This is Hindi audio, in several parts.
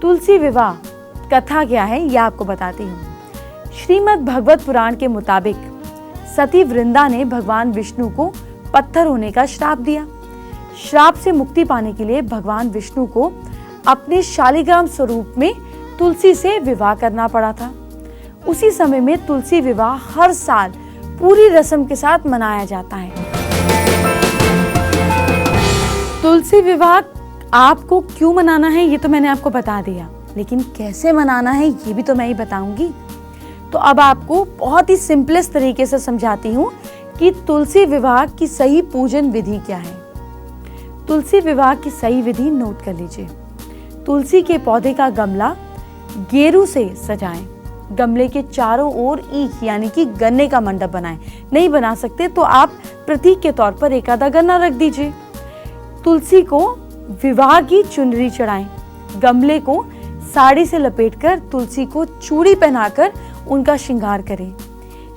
तुलसी विवाह कथा क्या है यह आपको बताती हूँ। श्रीमद् भगवत पुराण के मुताबिक सती वृंदा ने भगवान विष्णु को पत्थर होने का श्राप दिया। श्राप से मुक्ति पाने के लिए भगवान विष्णु को अपने शालिग्राम स्वरूप में तुलसी से विवाह करना पड़ा था। उसी समय में तुलसी विवाह हर साल पूरी रस्म के साथ मनाया जाता है। तुलसी विवाह आपको क्यों मनाना है ये तो मैंने आपको बता दिया, लेकिन कैसे मनाना है ये भी तो मैं ही बताऊंगी। तो अब आपको बहुत ही सिंपलेस्ट तरीके से समझाती हूँ कि तुलसी विवाह की सही पूजन विधि क्या है। तुलसी विवाह की सही विधि नोट कर लीजिए। तुलसी के पौधे का गमला गेरू से सजाएं। गमले के चारों ओर ईख यानी कि गन्ने का मंडप बनाएं। नहीं बना सकते तो आप प्रतीक के तौर पर एक आधा गन्ना रख दीजिए। तुलसी को विवाह की चुनरी चढ़ाएं। गमले को साड़ी से लपेटकर तुलसी को चूड़ी पहनाकर उनका श्रृंगार करें।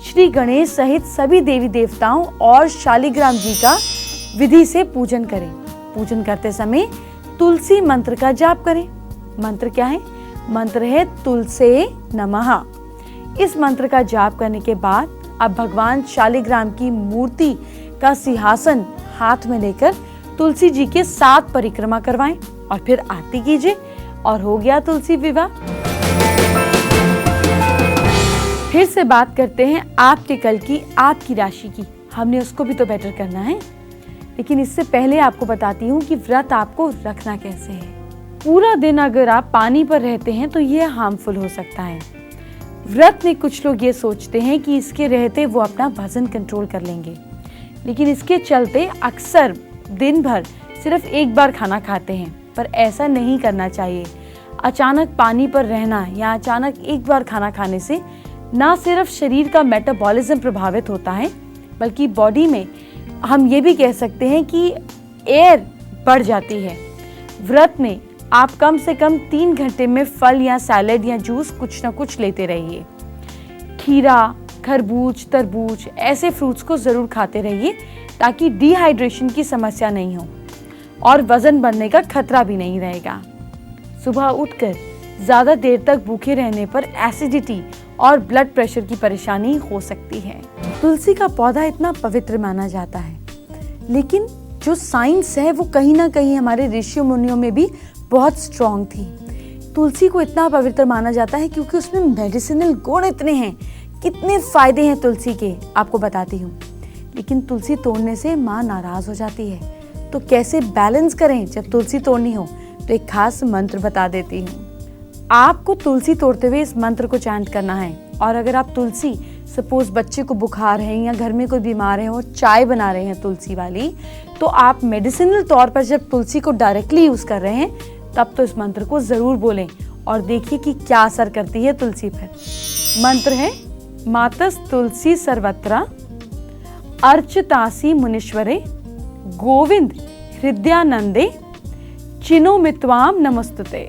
श्री गणेश सहित सभी देवी देवताओं और शालिग्राम जी का विधि से पूजन करें। पूजन करते समय तुलसी मंत्र का जाप करें। मंत्र क्या है? मंत्र है तुलसे नमः। इस मंत्र का जाप करने के बाद अब भगवान शालिग्राम की मूर्ति का सिंहासन हाथ में लेकर तुलसी जी के 7 परिक्रमा करवाएं और फिर आरती कीजिए और हो गया तुलसी विवाह। फिर से बात करते हैं आपके कल की, आपकी राशि की। हमने उसको भी तो बेटर करना है, लेकिन इससे पहले आपको बताती हूँ कि व्रत आपको रखना कैसे है। पूरा दिन अगर आप पानी पर रहते हैं तो ये हार्मफुल हो सकता है। व्रत में कुछ लोग ये सोचते हैं कि इसके रहते वो अपना वजन कंट्रोल कर लेंगे, लेकिन इसके चलते अक्सर दिन भर सिर्फ एक बार खाना खाते हैं, पर ऐसा नहीं करना चाहिए। अचानक पानी पर रहना या अचानक एक बार खाना खाने से ना सिर्फ शरीर का मेटाबॉलिज्म प्रभावित होता है, बल्कि बॉडी में हम ये भी कह सकते हैं कि एयर बढ़ जाती है। व्रत में आप कम से कम 3 घंटे में फल या सैलेड या जूस कुछ ना कुछ लेते रहिए। खीरा, खरबूज, तरबूज ऐसे फ्रूट्स को जरूर खाते रहिए ताकि डिहाइड्रेशन की समस्या नहीं हो और वजन बढ़ने का खतरा भी नहीं रहेगा। सुबह उठकर ज्यादा देर तक भूखे रहने पर एसिडिटी और ब्लड प्रेशर की परेशानी हो सकती है। तुलसी का पौधा इतना पवित्र माना जाता है, लेकिन जो साइंस है वो कहीं ना कहीं हमारे ऋषि मुनियों में भी बहुत स्ट्रॉन्ग थी। तुलसी को इतना पवित्र माना जाता है क्योंकि उसमें मेडिसिनल गुण इतने हैं। कितने फायदे हैं तुलसी के आपको बताती हूँ। लेकिन तुलसी तोड़ने से माँ नाराज हो जाती है, तो कैसे बैलेंस करें जब तुलसी तोड़नी हो? तो एक खास मंत्र बता देती हूँ। आपको तुलसी तोड़ते हुए इस मंत्र को चैंट करना है। और अगर आप तुलसी, सपोज बच्चे को बुखार है या घर में कोई बीमार है और चाय बना रहे हैं तुलसी वाली, तो आप मेडिसिनल तौर पर जब तुलसी को डायरेक्टली यूज कर रहे हैं तब तो इस मंत्र को जरूर बोलें और देखिए कि क्या असर करती है तुलसी पर। मंत्र है मातस तुलसी सर्वत्र अर्चितासी मुनीश्वरे गोविंद हृदयानंदे चिनो मित्वाम नमस्तुते।